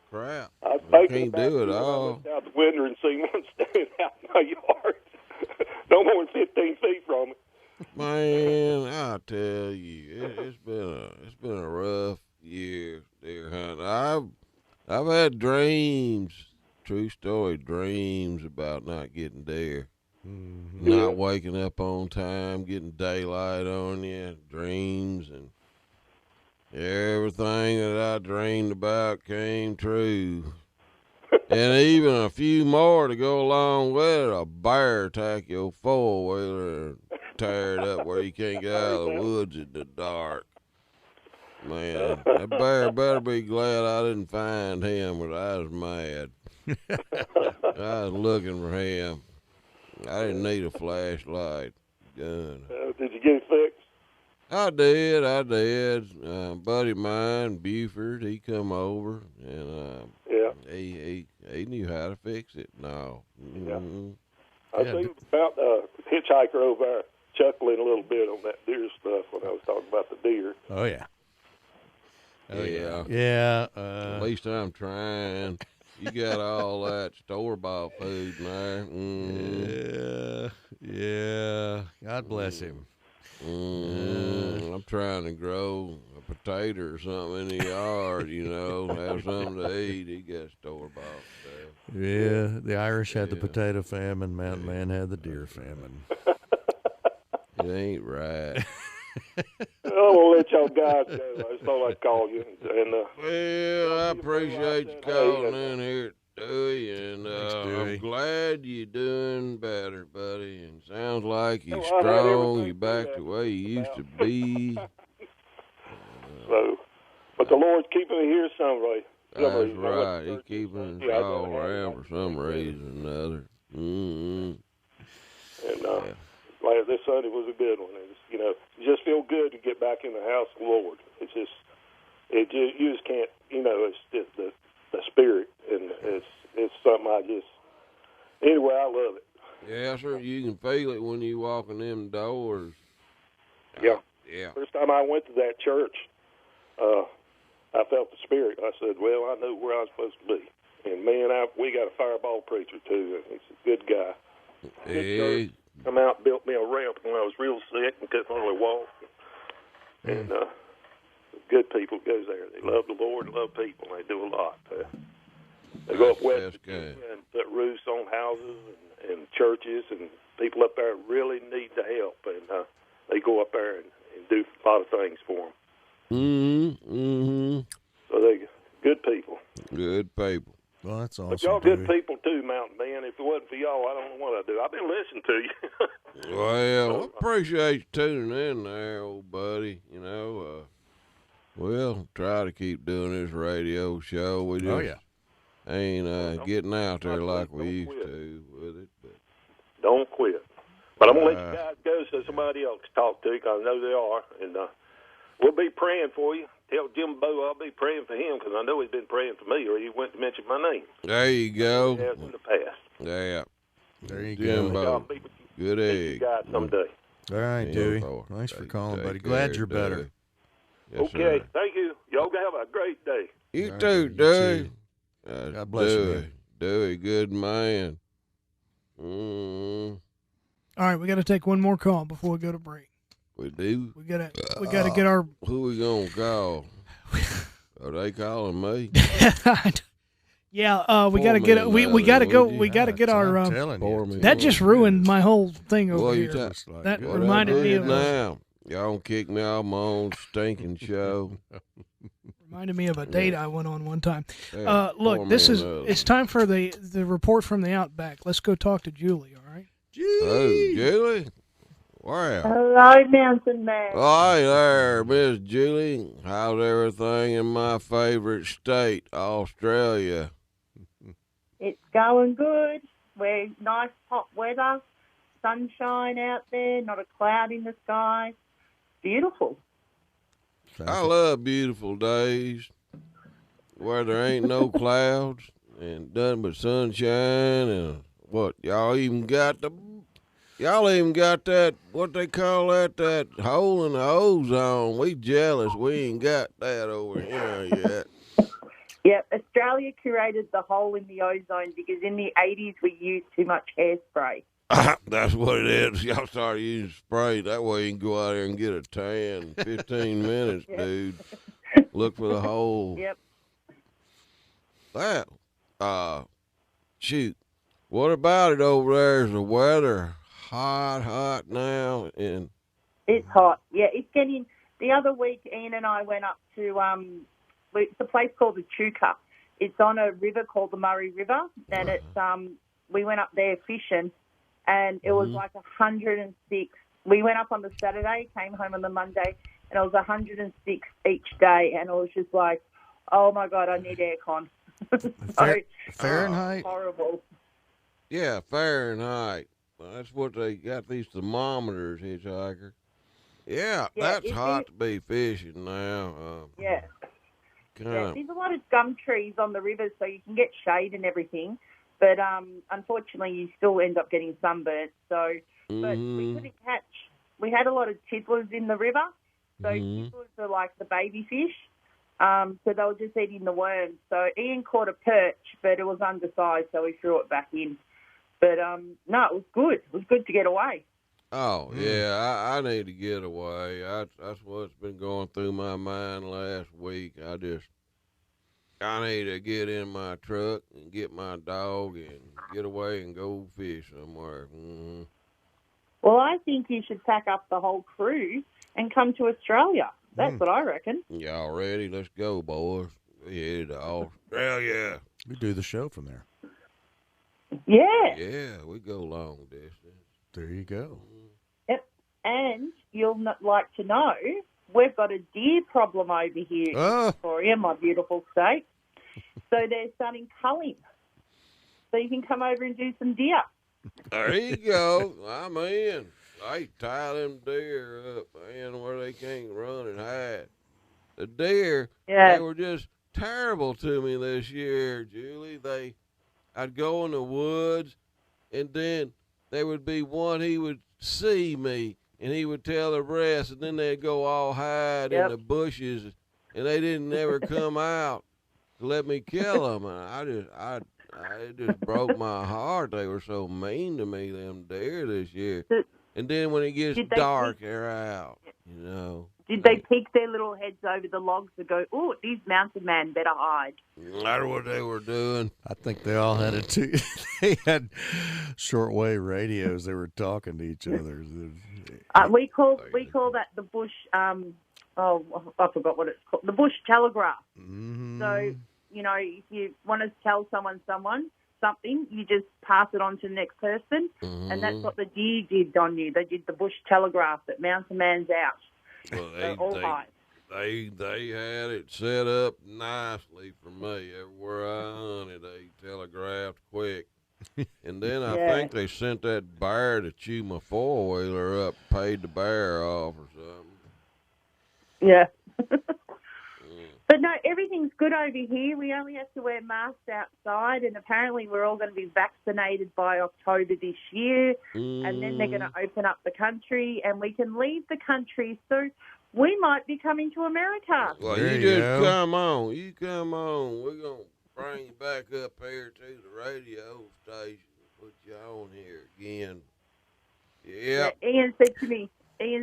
Crap. I can't do it all. I looked out the window and seen one standing out in my yard. No more than 15 feet from it. Man, I tell you, it's been a rough year deer hunting. I've had dreams, true story, dreams about not getting deer. Not waking up on time, getting daylight on you, dreams, and everything that I dreamed about came true. And even a few more to go along with it. A bear attack your four-wheeler and tear it up where you can't get out of the woods in the dark. Man, that bear better be glad I didn't find him, but I was mad. I was looking for him. I didn't need a flashlight gun. Did you get it fixed? I did. Buddy of mine, Buford, he come over and he knew how to fix it. No. I seen about the hitchhiker over there chuckling a little bit on that deer stuff when I was talking about the deer. Oh yeah. Yeah. At least I'm trying. You got all that store-bought food in there. Yeah. God bless him. I'm trying to grow a potato or something in the yard, have something to eat. He got store-bought stuff. Yeah, the Irish had the potato famine. Mountain Man had the deer famine. It ain't right. I'm going to let y'all guys go. I just thought I'd call you. Well, I appreciate you calling in here, Dewey, and I'm glad you're doing better, buddy. And sounds like you're strong. You're back the way you used to be. But the Lord's keeping me here some way. That's right. He keeping us all around for some reason or another. And like this Sunday was a good one. It's, you just feel good to get back in the house of the Lord. You just can't, it's just the spirit, and it's something anyway, I love it. Yeah, sir. You can feel it when you walk in them doors. Yeah. Yeah. First time I went to that church, I felt the spirit. I said, well, I knew where I was supposed to be. And we got a fireball preacher, too. He's a good guy. Hey. Come out and built me a ramp when I was real sick and couldn't really walk. And good people goes there. They love the Lord and love people. They do a lot. They go up west and put roofs on houses and churches, and people up there really need the help. And they go up there and do a lot of things for them. So they're good people. Good people. Well, that's awesome. But y'all good people too, Mountain Man. If it wasn't for y'all, I don't know what I'd do. I've been listening to you. Well, I appreciate you tuning in there, old buddy. We'll try to keep doing this radio show. We just ain't getting out there like we used to with it. But don't quit. But I'm going to let you guys go so somebody else can talk to you, because I know they are. And we'll be praying for you. Tell Jim Bo I'll be praying for him, because I know he's been praying for me, or he wouldn't to mention my name. There you go. He has in the past. Yeah. There you Jimbo. go. Good egg. You guys someday. All right, Dewey. Thanks for calling, buddy. Glad you're better. Yes, okay. sir. Thank you. Y'all have a great day. You All too, right, Dewey. God bless you, man. Dewey, good man. All right, we got to take one more call before we go to break. We do. We got to get our. Who we gonna call? Are they calling me? Yeah, we got to get. We got to go. We got to get our. That just ruined my whole thing over here. That reminded me of. Now y'all gonna kick me off my own stinking show. Reminded me of a date I went on one time. Yeah, look, it's time for the report from the Outback. Let's go talk to Julie. All right. Oh, Julie. Wow. Hello, Mountain Man. Hi there, Miss Julie. How's everything in my favorite state, Australia? It's going good. We're nice hot weather, sunshine out there, not a cloud in the sky. Beautiful. I love beautiful days where there ain't no clouds and nothing but sunshine and what y'all even got that, what they call that hole in the ozone. We jealous we ain't got that over here yet. Yep, Australia created the hole in the ozone because in the 80s we used too much hairspray. That's what it is. Y'all started using spray. That way you can go out there and get a tan in 15 minutes, dude. Look for the hole. Yep. Wow. Shoot. What about it over there? Is the weather hot now? It's hot. Yeah, it's getting... The other week, Ian and I went up to... it's a place called the Chuka. It's on a river called the Murray River, and it's... we went up there fishing, and it was like 106. We went up on the Saturday, came home on the Monday, and it was 106 each day, and it was just like, oh, my God, I need aircon. Fahrenheit? Horrible. Yeah, Fahrenheit. That's what they got, these thermometers, hitchhiker. Yeah, that's hot to be fishing now. Yeah. There's a lot of gum trees on the rivers, so you can get shade and everything. But unfortunately, you still end up getting sunburnt. So, but we couldn't catch. We had a lot of tiddlers in the river. So tiddlers are like the baby fish. So they were just eating the worms. So Ian caught a perch, but it was undersized, so we threw it back in. But no, it was good. It was good to get away. Oh yeah, I need to get away. That's what's been going through my mind last week. I need to get in my truck and get my dog and get away and go fish somewhere. Well, I think you should pack up the whole crew and come to Australia. That's what I reckon. Y'all ready? Let's go, boys. We headed to Australia. We do the show from there. Yeah. Yeah, we go long distance. There you go. Yep. And you'll like to know, we've got a deer problem over here in Victoria, my beautiful state. So they're starting culling. So you can come over and do some deer. There you go. I'm in. They tie them deer up, man, where they can't run and hide. The deer, they were just terrible to me this year, Julie. I'd go in the woods, and then there would be one, he would see me, and he would tell the rest, and then they'd go all hide in the bushes, and they didn't ever come out to let me kill them. And it just broke my heart. They were so mean to me, them deer this year. And then when it gets dark, they're out, you know. Did they peek their little heads over the logs and go, "Oh, these mountain man better hide"? That's what they were doing. I think they all had it too. They had shortwave radios. They were talking to each other. We call that the bush. I forgot what it's called. The bush telegraph. Mm-hmm. So if you want to tell someone something, you just pass it on to the next person, and that's what the deer did on you. They did the bush telegraph that mountain man's out. Well, they had it set up nicely for me. Everywhere I hunted, they telegraphed quick. And then I think they sent that bear to chew my four-wheeler up, paid the bear off or something. Yeah. But no, everything's good over here. We only have to wear masks outside, and apparently we're all going to be vaccinated by October this year, and then they're going to open up the country, and we can leave the country. So we might be coming to America. Well, you just come on. You come on. We're going to bring you back up here to the radio station and put you on here again. Yep. Yeah. Ian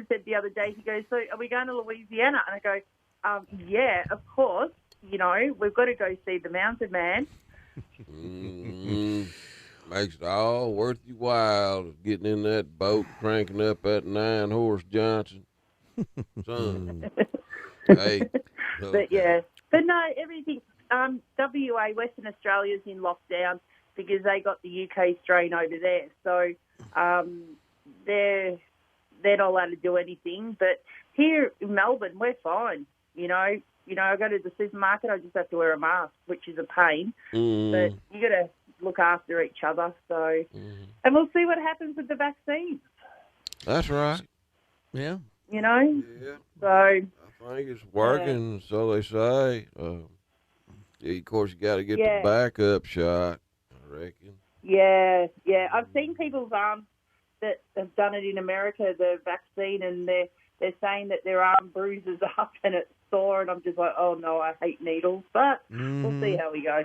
said the other day, he goes, "So are we going to Louisiana?" And I go, yeah, of course. We've got to go see the mountain man. Makes it all worth your while getting in that boat, cranking up that 9-horse Johnson. Son. Hey. Okay. But no, everything. WA, Western Australia's in lockdown because they got the UK strain over there. So they're not allowed to do anything. But here in Melbourne, we're fine. I go to the supermarket, I just have to wear a mask, which is a pain. But you got to look after each other. So, and we'll see what happens with the vaccines. That's right. Yeah. Yeah. So I think it's working, so they say. Of course, you got to get the backup shot, I reckon. Yeah. I've seen people's arms that have done it in America, the vaccine, and they're saying that their arm bruises up and it's sore, and I'm just like, oh no, I hate needles, but we'll see how we go.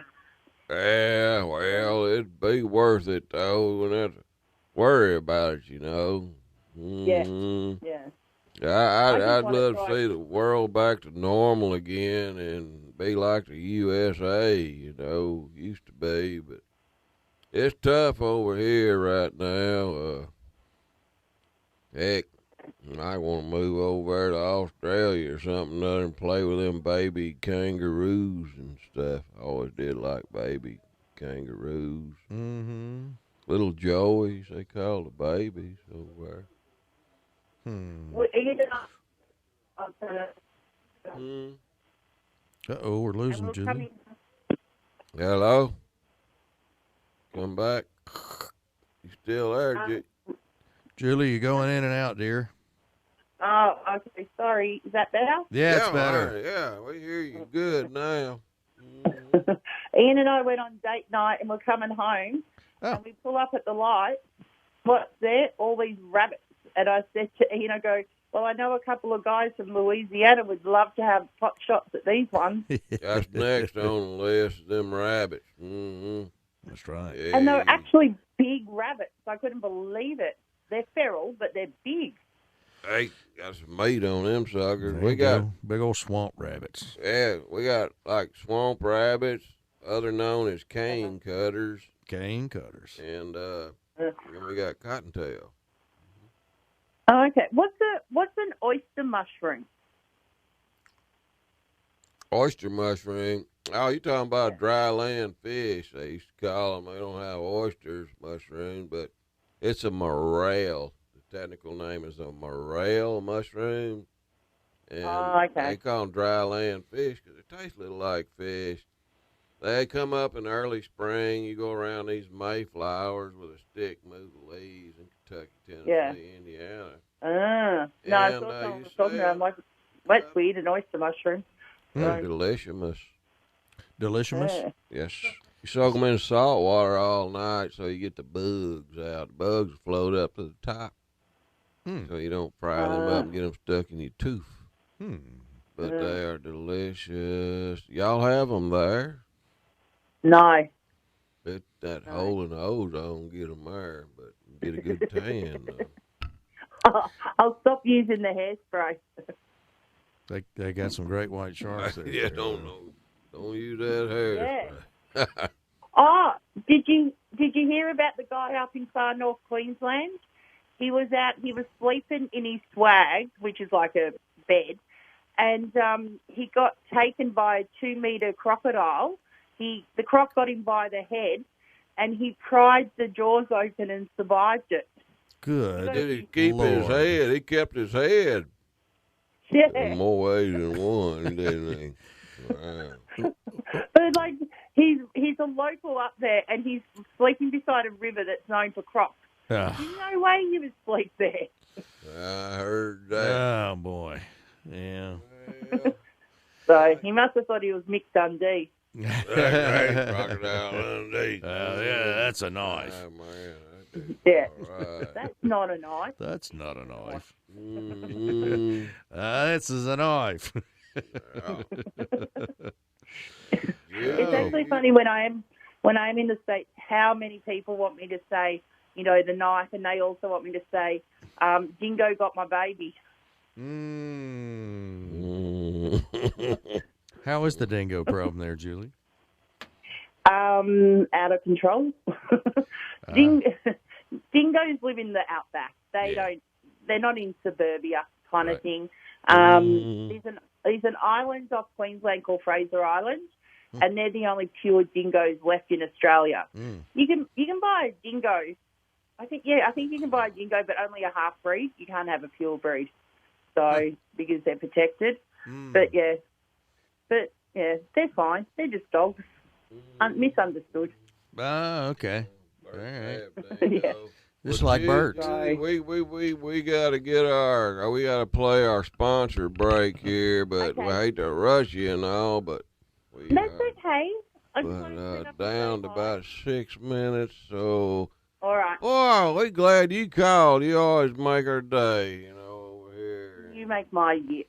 Yeah, well, it'd be worth it though. We wouldn't have to worry about it, Yeah. I'd love to see the world back to normal again and be like the USA, used to be, but it's tough over here right now. Heck, I want to move over there to Australia or something other and play with them baby kangaroos and stuff. I always did like baby kangaroos. Mm-hmm. Little joeys, they call the babies over there. Uh-oh, we're losing Julie. Hello? Come back. You still there, Julie, you're going in and out, dear. Oh, okay. Sorry. Is that better? Yeah, it's better. Right. Yeah, we hear you good now. Ian and I went on date night, and we're coming home, and we pull up at the light. What's there? All these rabbits. And I said to Ian, I go, well, I know a couple of guys from Louisiana would love to have pot shots at these ones. That's next on the list, them rabbits. Mm-hmm. That's right. Yeah. And they're actually big rabbits. I couldn't believe it. They're feral, but they're big. Hey, got some meat on them suckers. We got big old swamp rabbits. Yeah, we got like swamp rabbits, other known as cane cutters. Cane cutters. And we got cottontail. Oh, okay. What's an oyster mushroom? Oyster mushroom. Oh, you talking about dry land fish? They used to call them. They don't have oysters mushroom, but it's a morel. The technical name is a morel mushroom. And they call them dry land fish because it tastes a little like fish. They come up in early spring. You go around these mayflowers with a stick, move the leaves in Kentucky, Tennessee, Indiana. No, I saw someone was talking about like wetweed and oyster mushroom. They're delicious. Delicious? Yes. You soak them in salt water all night so you get the bugs out. The bugs float up to the top. So you don't fry them up and get them stuck in your tooth. But they are delicious. Y'all have them there? No. That hole in the ozone get them there, but get a good tan, though. I'll stop using the hairspray. They got some great white sharks there. Yeah, don't use that hairspray. Oh, did you hear about the guy up in far north Queensland? He was sleeping in his swag, which is like a bed, and he got taken by a 2-meter crocodile. The croc got him by the head, and he pried the jaws open and survived it. Good. Did he keep his head? He kept his head. Yeah. In more ways than one, didn't he? Wow. But like he's a local up there, and he's sleeping beside a river that's known for crocs. There's no way he would sleep there. I heard that. Oh boy, yeah. So he must have thought he was Mick Dundee. Crocodile Dundee. Yeah, that's a knife. Yeah, right. That's not a knife. That's not a knife. This is a knife. It's actually funny when I'm in the States how many people want me to say, the knife, and they also want me to say, Dingo got my baby. How is the dingo problem there, Julie? Out of control. Dingoes live in the outback. They're not in suburbia kind of thing. There's an island off Queensland called Fraser Island, and they're the only pure dingoes left in Australia. You can buy a dingo. I think you can buy a dingo, but only a half breed. You can't have a pure breed, because they're protected. But they're fine. They're just dogs. Misunderstood. Okay. All right. Yeah. Just like birds. We got to get we got to play our sponsor break here, but we hate to rush you and all, but that's okay. Down to about 6 minutes, so. All right. Oh, we're glad you called. You always make our day, over here. You make my day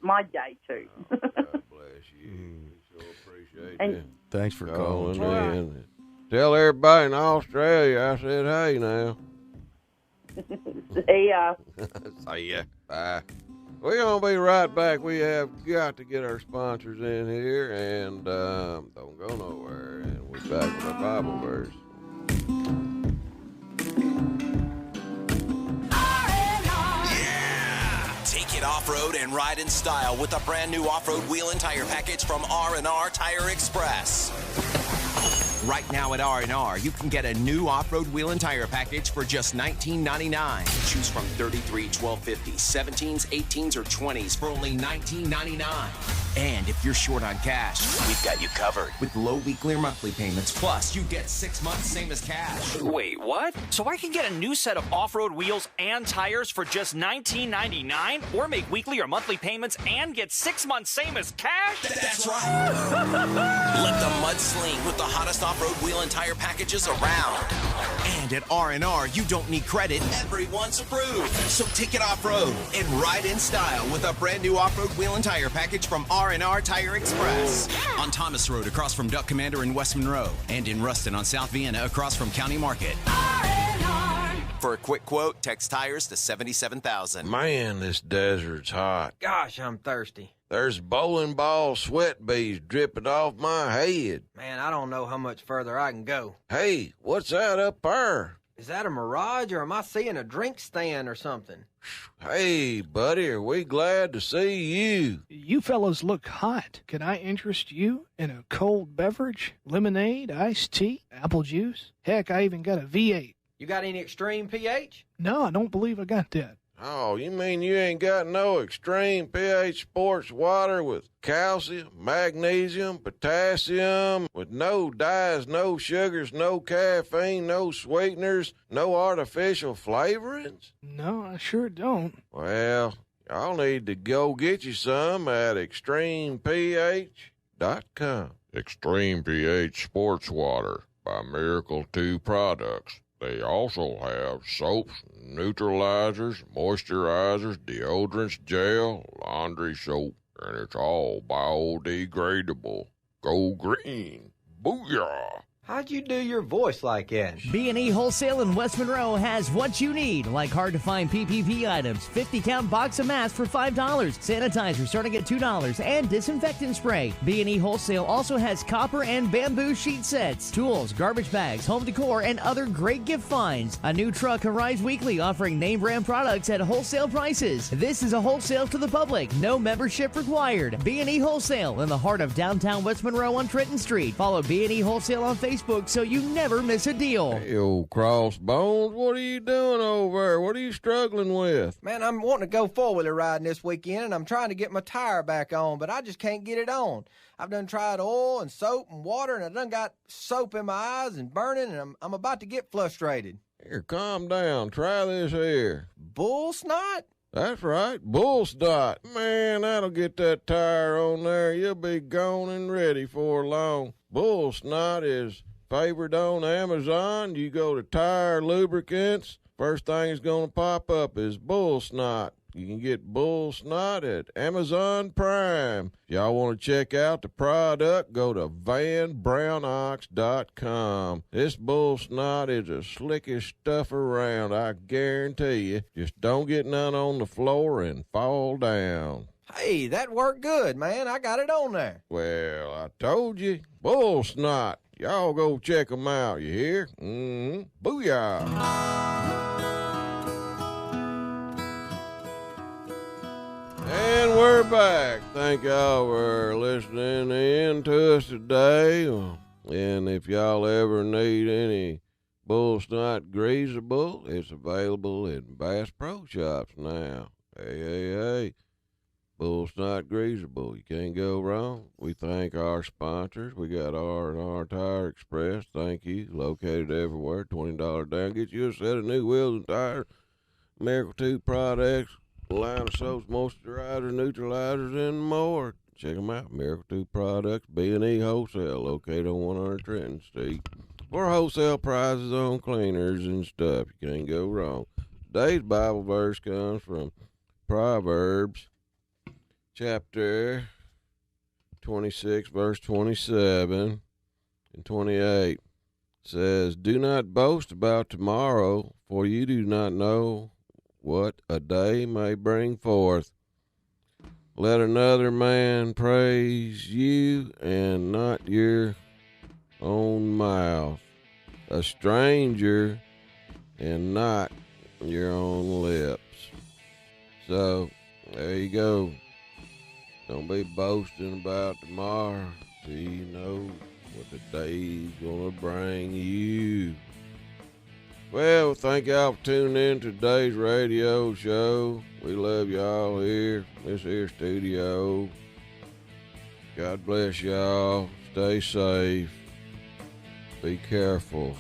too. God bless you. We so appreciate it. Thanks for calling in. Right. Tell everybody in Australia I said hey now. See ya. See ya. Bye. We're going to be right back. We have got to get our sponsors in here, and don't go nowhere. And we're back with our Bible verse. Take it off-road and ride in style with a brand new off-road wheel and tire package from R&R Tire Express. Right now at R&R, you can get a new off-road wheel and tire package for just $19.99. Choose from 33, 1250, 17s, 18s, or 20s for only $19.99. And if you're short on cash, we've got you covered with low weekly or monthly payments. Plus, you get 6 months, same as cash. Wait, what? So I can get a new set of off-road wheels and tires for just $19.99? Or make weekly or monthly payments and get 6 months, same as cash? That's right. Let the mud sling with the hottest off-road wheel and tire packages around. And at R&R, you don't need credit. Everyone's approved. So take it off-road and ride in style with a brand new off-road wheel and tire package from R&R Tire Express. On Thomas Road across from Duck Commander in West Monroe. And in Ruston on South Vienna across from County Market. R&R. For a quick quote, text tires to 77,000. Man, this desert's hot. Gosh, I'm thirsty. There's bowling ball sweat beads dripping off my head. Man, I don't know how much further I can go. Hey, what's that up there? Is that a mirage, or am I seeing a drink stand or something? Hey, buddy, are we glad to see you? You fellows look hot. Can I interest you in a cold beverage? Lemonade, iced tea, apple juice? Heck, I even got a V8. You got any extreme pH? No, I don't believe I got that. Oh, you mean you ain't got no extreme pH sports water with calcium, magnesium, potassium, with no dyes, no sugars, no caffeine, no sweeteners, no artificial flavorings? No, I sure don't. Well, y'all need to go get you some at extremeph.com. Extreme pH Sports Water by Miracle 2 Products. They also have soaps, neutralizers, moisturizers, deodorants, gel, laundry soap, and it's all biodegradable. Go green. Booyah! How'd you do your voice like that? B&E Wholesale in West Monroe has what you need, like hard-to-find PPP items, 50-count box of masks for $5, sanitizer starting at $2, and disinfectant spray. B&E Wholesale also has copper and bamboo sheet sets, tools, garbage bags, home decor, and other great gift finds. A new truck arrives weekly offering name-brand products at wholesale prices. This is a wholesale to the public, no membership required. B&E Wholesale in the heart of downtown West Monroe on Trenton Street. Follow B&E Wholesale on Facebook so you never miss a deal. Hey, old crossbones, what are you doing over there? What are you struggling with? Man, I'm wanting to go four-wheeler riding this weekend, and I'm trying to get my tire back on, but I just can't get it on. I've done tried oil and soap and water, and I done got soap in my eyes and burning, and I'm about to get frustrated. Here, calm down. Try this here. Bull snot? That's right, bull snot. Man, that'll get that tire on there. You'll be gone and ready for long. Bull snot is favored on Amazon. You go to tire lubricants, first thing that's going to pop up is bull snot. You can get bull snot at Amazon Prime. If y'all want to check out the product, go to vanbrownox.com. This bull snot is the slickest stuff around, I guarantee you. Just don't get none on the floor and fall down. Hey, that worked good, man. I got it on there. Well, I told you, bull snot. Y'all go check them out, you hear? Booyah! And we're back. Thank y'all for listening in to us today. And if y'all ever need any bull snot greasable, it's available in Bass Pro Shops now. Hey. Bull snot greasable. You can't go wrong. We thank our sponsors. We got R&R Tire Express. Thank you. Located everywhere. $20 down. Get you a set of new wheels and tires. Miracle 2 products. Line of soaps, moisturizers, neutralizers, and more. Check them out. Miracle 2 Products, B&E Wholesale, located on 100 Trenton Street. For wholesale prices on cleaners and stuff, you can't go wrong. Today's Bible verse comes from Proverbs, chapter 26, verse 27 and 28. It says, "Do not boast about tomorrow, for you do not know what a day may bring forth. Let another man praise you and not your own mouth, a stranger and not your own lips." So, there you go. Don't be boasting about tomorrow till you know what the day's gonna bring you. Well, thank y'all for tuning in to today's radio show. We love y'all here, this here studio. God bless y'all. Stay safe. Be careful.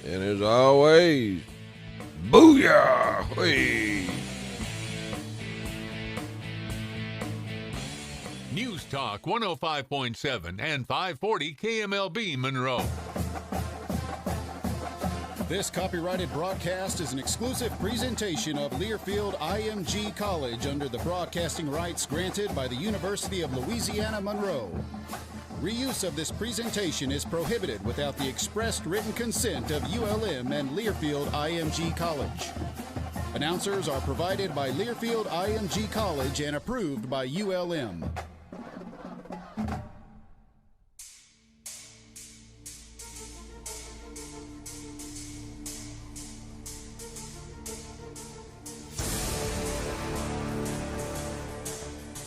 And as always, booyah! Whee! News Talk 105.7 and 540 KMLB Monroe. This copyrighted broadcast is an exclusive presentation of Learfield IMG College under the broadcasting rights granted by the University of Louisiana Monroe. Reuse of this presentation is prohibited without the expressed written consent of ULM and Learfield IMG College. Announcers are provided by Learfield IMG College and approved by ULM.